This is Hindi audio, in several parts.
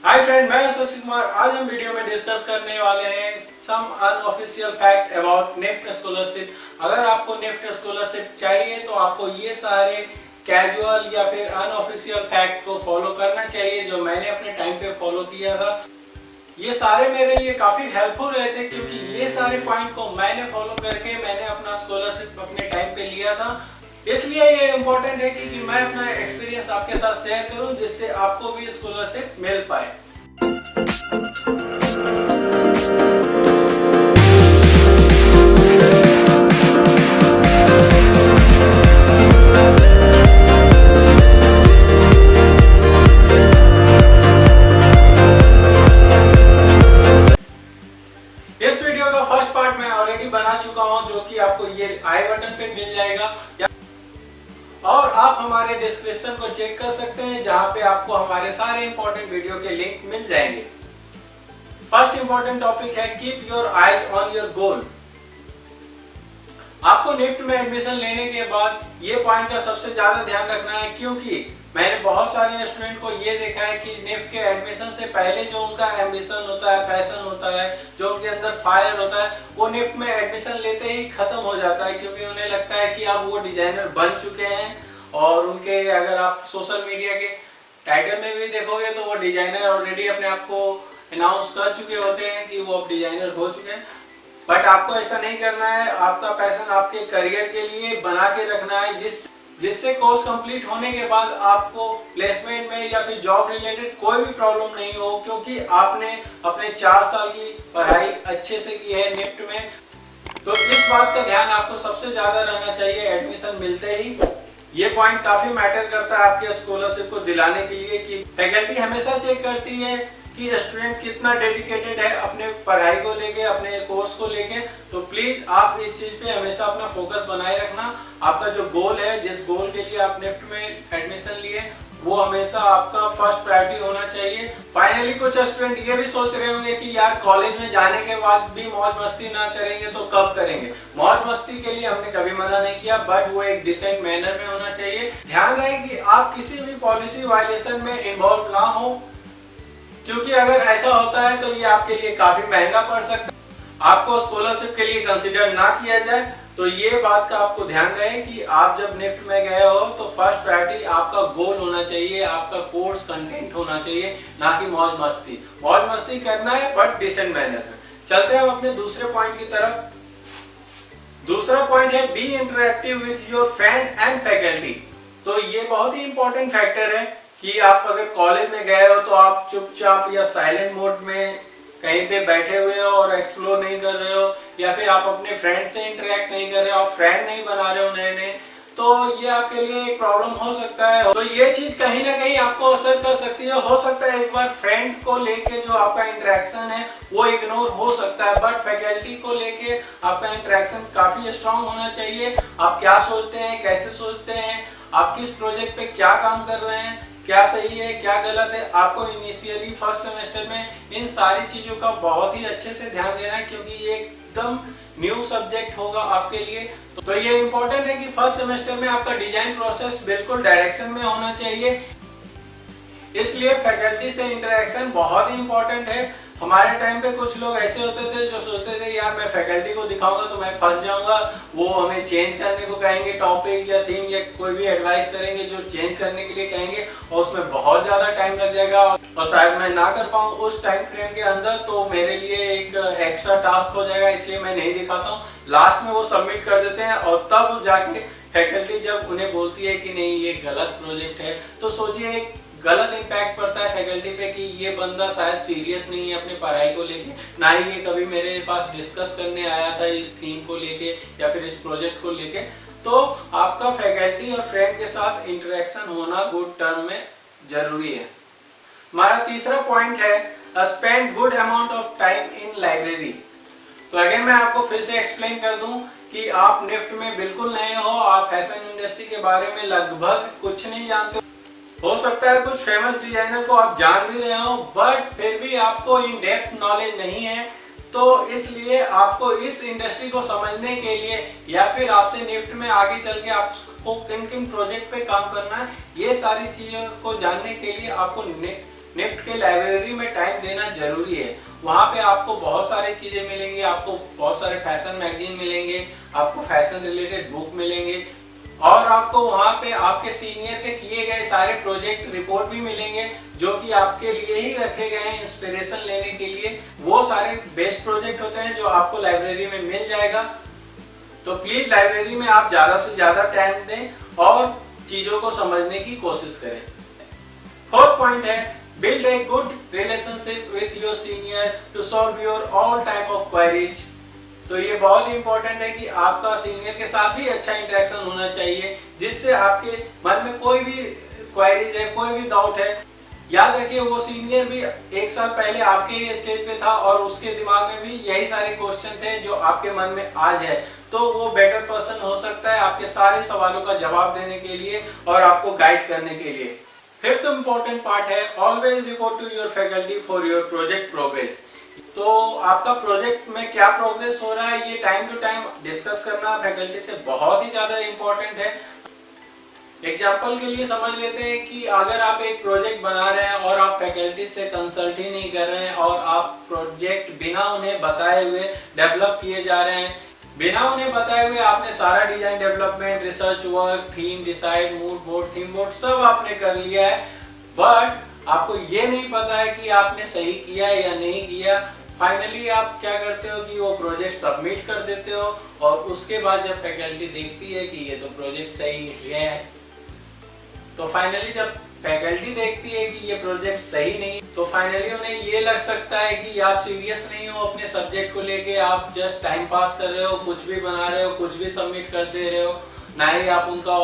हाय फ्रेंड, मैं शशि कुमार। आज हम वीडियो में डिस्कस करने वाले हैं some unofficial fact about NIFT scholarship. अगर आपको निफ्ट स्कॉलरशिप चाहिए तो आपको ये सारे कैजुअल या फिर अनऑफिशियल फैक्ट को फॉलो करना चाहिए जो मैंने अपने टाइम पे फॉलो किया था। ये सारे मेरे लिए काफी हेल्पफुल रहे थे क्योंकि ये सारे पॉइंट को मैंने फॉलो करके मैंने अपना स्कॉलरशिप अपने टाइम पे लिया था। इसलिए ये इम्पोर्टेंट है कि मैं अपना एक्सपीरियंस आपके साथ शेयर करूं जिससे आपको भी स्कॉलरशिप मिल पाए। इस वीडियो का फर्स्ट पार्ट मैं ऑलरेडी बना चुका हूं जो कि आपको ये आई बटन पे मिल जाएगा और आप हमारे डिस्क्रिप्शन को चेक कर सकते हैं जहां पे आपको हमारे सारे इंपॉर्टेंट वीडियो के लिंक मिल जाएंगे। फर्स्ट इंपॉर्टेंट टॉपिक है keep your eyes on your goal. आपको निफ्ट में एडमिशन लेने के बाद ये पॉइंट का सबसे ज्यादा ध्यान रखना है क्योंकि मैंने बहुत सारे स्टूडेंट को ये देखा है कि निफ्ट के एडमिशन से पहले जो उनका एम्बिशन होता है, पैशन होता है, जो उनके अंदर फायर होता है, वो निफ्ट में एडमिशन लेते ही खत्म हो जाता है क्योंकि उन्हें लगता है कि अब वो डिजाइनर बन चुके हैं और उनके अगर आप सोशल मीडिया के टाइटल में भी देखोगे तो वो डिजाइनर ऑलरेडी अपने आप को अनाउंस कर चुके होते हैं कि वो अब डिजाइनर हो चुके हैं। बट आपको ऐसा नहीं करना है। आपका पैशन आपके करियर के लिए बना के रखना है जिससे कोर्स कंप्लीट होने के बाद आपको प्लेसमेंट में या फिर जॉब रिलेटेड कोई भी प्रॉब्लम नहीं हो क्योंकि आपने अपने 4 साल की पढ़ाई अच्छे से की है निफ्ट में। तो इस बात का ध्यान आपको सबसे ज्यादा रहना चाहिए एडमिशन मिलते ही। ये पॉइंट काफी मैटर करता है आपके स्कॉलरशिप को दिलाने के लिए कि फैकल्टी हमेशा चेक करती है कि स्टूडेंट कितना डेडिकेटेड है अपने पढ़ाई को लेके, अपने कोर्स को लेके। तो प्लीज आप इस चीज पे हमेशा अपना फोकस बनाए रखना। आपका जो गोल है, जिस गोल के लिए आप निफ्ट में एडमिशन लिए, वो हमेशा आपका फर्स्ट प्रायोरिटी होना चाहिए। फाइनली कुछ स्टूडेंट ये भी सोच रहे होंगे कि यार कॉलेज में जाने के बाद भी मौज मस्ती ना करेंगे तो कब करेंगे। मौज मस्ती के लिए हमने कभी मना नहीं किया, बट वो एक डिसेंट मैनर में होना चाहिए। ध्यान रहे कि आप किसी भी पॉलिसी वायलेशन में इन्वॉल्व ना हो क्योंकि अगर ऐसा होता है तो ये आपके लिए काफी महंगा पड़ सकता है। आपको स्कॉलरशिप के लिए कंसीडर ना किया जाए तो ये बात का आपको ध्यान रहे कि आप जब निफ्ट में गए हो तो फर्स्ट प्रायोरिटी आपका गोल होना चाहिए, आपका कोर्स कंटेंट होना चाहिए, ना कि मौज मस्ती। मौज मस्ती करना है बट डिसेंट मैनर में। चलते हैं हम अपने दूसरे पॉइंट की तरफ। दूसरा पॉइंट है be interactive with your friend and faculty. तो ये बहुत ही इंपॉर्टेंट फैक्टर है कि आप अगर कॉलेज में गए हो तो आप चुपचाप या साइलेंट मोड में कहीं पे बैठे हुए हो और एक्सप्लोर नहीं कर रहे हो, या फिर आप अपने फ्रेंड से इंटरेक्ट नहीं कर रहे हो, आप फ्रेंड नहीं बना रहे हो नए नए, तो ये आपके लिए एक प्रॉब्लम हो सकता है। तो ये चीज कहीं ना कहीं आपको असर कर सकती है। हो सकता है एक बार फ्रेंड को लेके जो आपका इंटरेक्शन है वो इग्नोर हो सकता है, बट फैकल्टी को लेके आपका इंटरेक्शन काफी स्ट्रांग होना चाहिए। आप क्या सोचते हैं, कैसे सोचते हैं, आप किस प्रोजेक्ट पे क्या काम कर रहे हैं, क्या सही है क्या गलत है, आपको इनिशियली फर्स्ट सेमेस्टर में इन सारी चीजों का बहुत ही अच्छे से ध्यान देना है क्योंकि ये एकदम न्यू सब्जेक्ट होगा आपके लिए। तो ये इंपॉर्टेंट है कि फर्स्ट सेमेस्टर में आपका डिजाइन प्रोसेस बिल्कुल डायरेक्शन में होना चाहिए। इसलिए फैकल्टी से इंटरेक्शन बहुत ही इंपॉर्टेंट है। हमारे टाइम पे कुछ लोग ऐसे होते थे जो सोचते थे यार मैं फैकल्टी को दिखाऊंगा तो मैं फंस जाऊंगा, वो हमें चेंज करने को कहेंगे टॉपिक या थीम या कोई भी एडवाइस करेंगे जो चेंज करने के लिए कहेंगे और उसमें बहुत ज्यादा टाइम लग जाएगा और शायद मैं ना कर पाऊँ उस टाइम फ्रेम के अंदर, तो मेरे लिए एक एक्स्ट्रा टास्क हो जाएगा, इसलिए मैं नहीं दिखाता हूँ। लास्ट में वो सबमिट कर देते हैं और तब जाके फैकल्टी जब उन्हें बोलती है कि नहीं ये गलत प्रोजेक्ट है तो सोचिए एक गलत इम्पैक्ट पड़ता है फैकल्टी पे कि ये बंदा शायद सीरियस नहीं है अपनी पढ़ाई को लेके, ना ही ये कभी मेरे पास डिस्कस करने आया था इस थीम को लेके या फिर इस प्रोजेक्ट को लेके। तो आपका फैकल्टी और फ्रेंड के साथ इंटरेक्शन होना गुड टर्म में जरूरी है। हमारा तीसरा पॉइंट है spend good amount of time in library. तो अगेन मैं आपको फिर से एक्सप्लेन कर दूं कि आप निफ्ट में बिल्कुल नए हो, आप फैशन इंडस्ट्री के बारे में लगभग कुछ नहीं जानते हो सकता है कुछ फेमस डिजाइनर को आप जान भी रहे हो बट फिर भी आपको इन डेप्थ नॉलेज नहीं है। तो इसलिए आपको इस इंडस्ट्री को समझने के लिए या फिर आपसे निफ्ट में आगे चल के आपको किन किन प्रोजेक्ट पे काम करना है, ये सारी चीजों को जानने के लिए आपको निफ्ट के लाइब्रेरी में टाइम देना जरूरी है। वहाँ पे आपको बहुत सारी चीजें मिलेंगी, आपको बहुत सारे फैशन मैगजीन मिलेंगे, आपको फैशन रिलेटेड बुक मिलेंगे और आपको वहाँ पे आपके सीनियर के किए गए सारे प्रोजेक्ट रिपोर्ट भी मिलेंगे जो कि आपके लिए ही रखे गए हैं इंस्पिरेशन लेने के लिए। वो सारे बेस्ट प्रोजेक्ट होते हैं जो आपको लाइब्रेरी में मिल जाएगा। तो प्लीज लाइब्रेरी में आप ज्यादा से ज्यादा टाइम दें और चीजों को समझने की कोशिश करें। फोर्थ पॉइंट है build a good relationship with your senior to solve your all type of queries. तो ये बहुत ही इंपॉर्टेंट है कि आपका सीनियर के साथ भी अच्छा इंटरेक्शन होना चाहिए, जिससे आपके मन में कोई भी क्वेरीज है, कोई भी डाउट है, याद रखिए वो सीनियर भी एक साल पहले आपके ही स्टेज पे था और उसके दिमाग में भी यही सारे क्वेश्चन थे जो आपके मन में आज है। तो वो बेटर पर्सन हो सकता है आपके सारे सवालों का जवाब देने के लिए और आपको गाइड करने के लिए। फिफ्थ इंपॉर्टेंट पार्ट है always report to your faculty for your project progress. तो आपका प्रोजेक्ट में क्या प्रोग्रेस हो रहा है ये टाइम टू टाइम डिस्कस करना फैकल्टी से बहुत ही ज्यादा इंपॉर्टेंट है। एग्जाम्पल के लिए समझ लेते हैं कि अगर आप एक प्रोजेक्ट बना रहे हैं और आप फैकल्टी से कंसल्ट ही नहीं कर रहे हैं और आप प्रोजेक्ट बिना उन्हें बताए हुए डेवलप किए जा रहे हैं, बिना उन्हें बताए हुए आपने सारा design development, research work, theme decide, mood board, theme board सब आपने कर लिया है, बट आपको ये नहीं पता है कि आपने सही किया या नहीं किया। फाइनली आप क्या करते हो कि वो प्रोजेक्ट सबमिट कर देते हो और उसके बाद जब फैकल्टी देखती है कि ये तो प्रोजेक्ट सही है, तो फाइनली जब फैकल्टी देखती है कि ये प्रोजेक्ट सही नहीं, तो फाइनली उन्हें ये लग सकता है कि आप सीरियस नहीं हो अपने सब्जेक्ट को लेके, आप जस्ट टाइम पास कर रहे हो, कुछ भी बना रहे हो, कुछ भी सबमिट कर दे रहे हो, ना ही आप उनका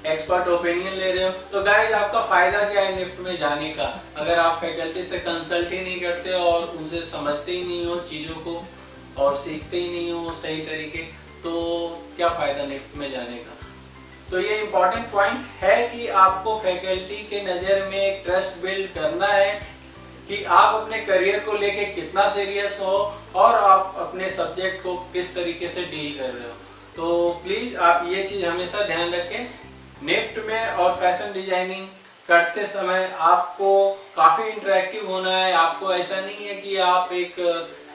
एक्सपर्ट ओपिनियन ले रहे हो। तो गाइस आपका फायदा क्या है निफ्ट में जाने का, अगर आप फैकल्टी से कंसल्ट ही नहीं करते और उनसे समझते ही नहीं हो चीज़ों को और सीखते ही नहीं हो सही तरीके, तो क्या फायदा निफ्ट में जाने का। तो ये इम्पोर्टेंट पॉइंट है कि आपको फैकल्टी के नज़र में एक ट्रस्ट बिल्ड करना है कि आप अपने करियर को लेके कितना सीरियस हो और आप अपने सब्जेक्ट को किस तरीके से डील कर रहे हो। तो प्लीज़ आप ये चीज़ हमेशा ध्यान रखें। निफ्ट में और फैशन डिजाइनिंग करते समय आपको काफ़ी इंटरेक्टिव होना है। आपको ऐसा नहीं है कि आप एक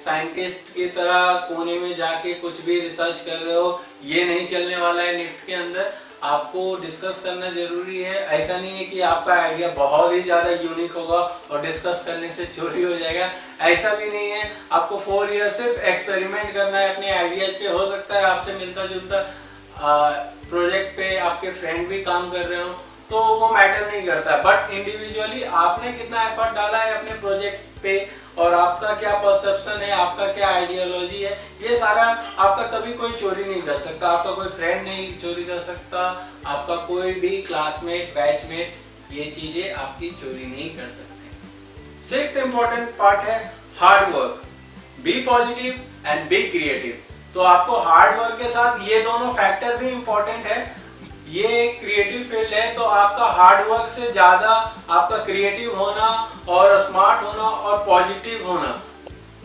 साइंटिस्ट की तरह कोने में जाके कुछ भी रिसर्च कर रहे हो, ये नहीं चलने वाला है निफ्ट के अंदर। आपको डिस्कस करना जरूरी है। ऐसा नहीं है कि आपका आइडिया बहुत ही ज़्यादा यूनिक होगा और डिस्कस करने से चोरी हो जाएगा, ऐसा भी नहीं है। आपको 4 ईयर सिर्फ एक्सपेरिमेंट करना है अपने आइडियाज पे। हो सकता है आपसे मिलता जुलता प्रोजेक्ट पे आपके फ्रेंड भी काम कर रहे हो, तो वो मैटर नहीं करता, बट इंडिविजुअली आपने कितना एफर्ट डाला है अपने प्रोजेक्ट पे और आपका क्या परसेप्शन है, आपका क्या आइडियोलॉजी है, ये सारा आपका कभी कोई चोरी नहीं कर सकता। आपका कोई फ्रेंड नहीं चोरी कर सकता, आपका कोई भी क्लासमेट, बैचमेट ये चीजें आपकी चोरी नहीं कर सकते। सिक्स्थ इंपॉर्टेंट पार्ट है hard work. Be positive and be creative. तो आपको हार्ड वर्क के साथ ये दोनों फैक्टर भी इंपॉर्टेंट है। ये क्रिएटिव फील्ड है तो आपका हार्ड वर्क से ज्यादा आपका क्रिएटिव होना और स्मार्ट होना और पॉजिटिव होना।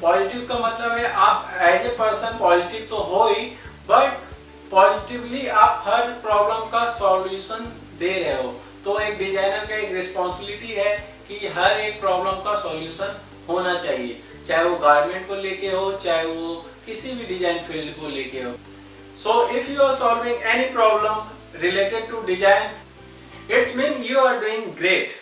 पॉजिटिव का मतलब है आप एज ए पर्सन पॉजिटिव तो हो ही, बट पॉजिटिवली आप हर प्रॉब्लम का सॉल्यूशन दे रहे हो। तो एक डिजाइनर का एक रिस्पॉन्सिबिलिटी है कि हर एक प्रॉब्लम का सॉल्यूशन होना चाहिए, चाहे वो गारमेंट को लेके हो, चाहे वो किसी भी डिजाइन फील्ड को लेके हो। So if you are solving any problem related to design, it's mean you are doing great.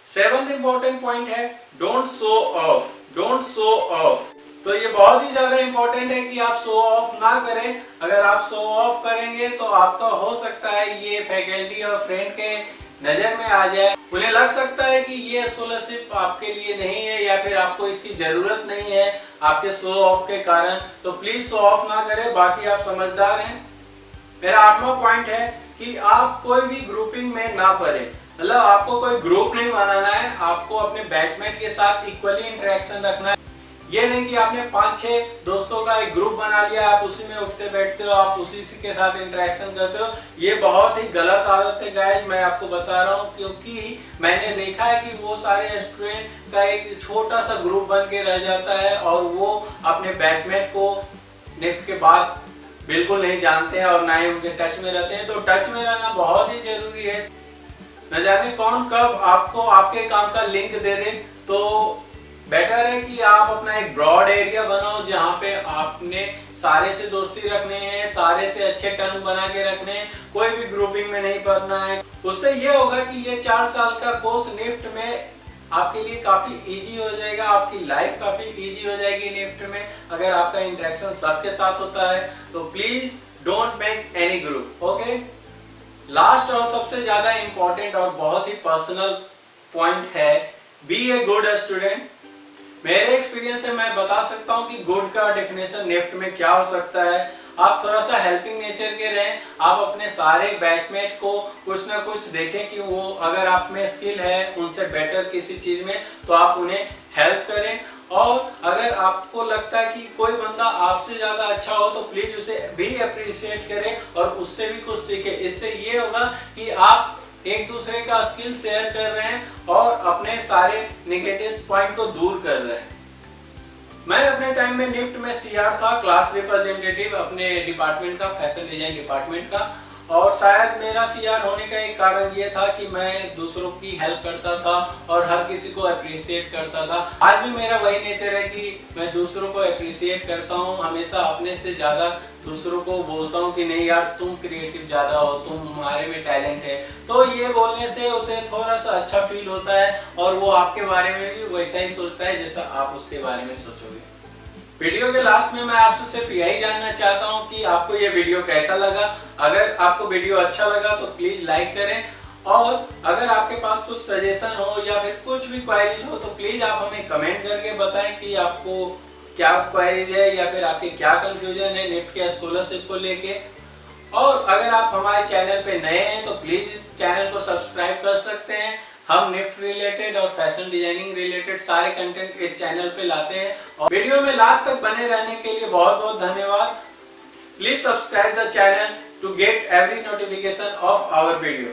Seventh important point है don't show off. Don't show off, तो ये बहुत ही ज्यादा इंपॉर्टेंट है कि आप शो ऑफ ना करें। अगर आप शो ऑफ करेंगे तो आपका हो सकता है ये फैकल्टी और फ्रेंड के नजर में आ जाए, उन्हें लग सकता है कि ये स्कॉलरशिप आपके लिए नहीं है या फिर आपको इसकी जरूरत नहीं है आपके शो ऑफ के कारण। तो प्लीज शो ऑफ ना करें, बाकी आप समझदार हैं। मेरा 8वां पॉइंट है कि आप कोई भी ग्रुपिंग में ना पड़े, मतलब आपको कोई ग्रुप नहीं बनाना है, आपको अपने बैचमेट के साथ इक्वली इंटरेक्शन रखना है। ये नहीं कि आपने 5-6 दोस्तों का एक ग्रुप बना लिया, आप उसी में उठते बैठते हो, आप उसी के साथ इंटरेक्शन करते हो। ये बहुत ही गलत आदत है गाइस, मैं आपको बता रहा हूँ, क्योंकि मैंने देखा है कि वो सारे स्टूडेंट का एक छोटा सा ग्रुप बन के रह जाता है और वो अपने बैचमेट को निफ्ट के बाद बिल्कुल नहीं जानते हैं और ना ही उनके टच में रहते हैं। तो टच में रहना बहुत ही जरूरी है। न जाने कौन कब आपको आपके काम का लिंक दे दे। तो बेटर है कि आप अपना एक ब्रॉड एरिया बनाओ जहाँ पे आपने सारे से दोस्ती रखने हैं, सारे से अच्छे टर्म बना के रखने हैं, कोई भी ग्रुपिंग में नहीं पढ़ना है। उससे ये होगा कि ये 4 साल का कोर्स निफ्ट में आपके लिए काफी इजी हो जाएगा, आपकी लाइफ काफी इजी हो जाएगी निफ्ट में अगर आपका इंटरेक्शन सबके साथ होता है। तो please don't make any group, okay. Last और सबसे ज्यादा इंपॉर्टेंट और बहुत ही पर्सनल पॉइंट है, बी ए गुड स्टूडेंट। मेरे एक्सपीरियंस से मैं बता सकता हूँ कि गुड का डेफिनेशन निफ्ट में क्या हो सकता है। आप थोड़ा सा हेल्पिंग नेचर के रहें, आप अपने सारे बैचमेट को कुछ ना कुछ देखें कि वो अगर आप में स्किल है उनसे बेटर किसी चीज में तो आप उन्हें हेल्प करें। और अगर आपको लगता है कि कोई बंदा आपसे ज्यादा अच्छा हो तो प्लीज उसे भी अप्रिशिएट करें और उससे भी कुछ सीखें। इससे ये होगा कि आप एक दूसरे का स्किल शेयर कर रहे हैं और अपने सारे नेगेटिव पॉइंट को दूर कर रहे हैं। मैं अपने टाइम में निफ्ट में सीआर था, क्लास रिप्रेजेंटेटिव अपने डिपार्टमेंट का, फैशन डिजाइन डिपार्टमेंट का। और शायद मेरा सीआर होने का एक कारण ये था कि मैं दूसरों की हेल्प करता था और हर किसी को अप्रिशिएट करता था। आज भी मेरा वही नेचर है कि मैं दूसरों को अप्रिशिएट करता हूँ, हमेशा अपने से ज्यादा दूसरों को बोलता हूँ कि नहीं यार तुम क्रिएटिव ज्यादा हो, तुम्हारे में टैलेंट है। तो ये बोलने से उसे थोड़ा सा अच्छा फील होता है और वो आपके बारे में भी वैसा ही सोचता है जैसा आप उसके बारे में सोचोगे। वीडियो के लास्ट में मैं आपसे सिर्फ यही जानना चाहता हूं कि आपको ये वीडियो कैसा लगा। अगर आपको वीडियो अच्छा लगा तो प्लीज लाइक करें और अगर आपके पास कुछ सजेशन हो या फिर कुछ भी क्वेरीज हो तो प्लीज आप हमें कमेंट करके बताएं कि आपको क्या क्वेरीज है या फिर आपके क्या कंफ्यूजन है निफ्ट के स्कॉलरशिप को लेके। और अगर आप हमारे चैनल पे नए हैं तो प्लीज इस चैनल को सब्सक्राइब कर सकते हैं। हम निफ्ट रिलेटेड और फैशन डिजाइनिंग रिलेटेड सारे कंटेंट इस चैनल पे लाते हैं। और वीडियो में लास्ट तक बने रहने के लिए बहुत बहुत धन्यवाद। Please subscribe the channel to get every notification of our video.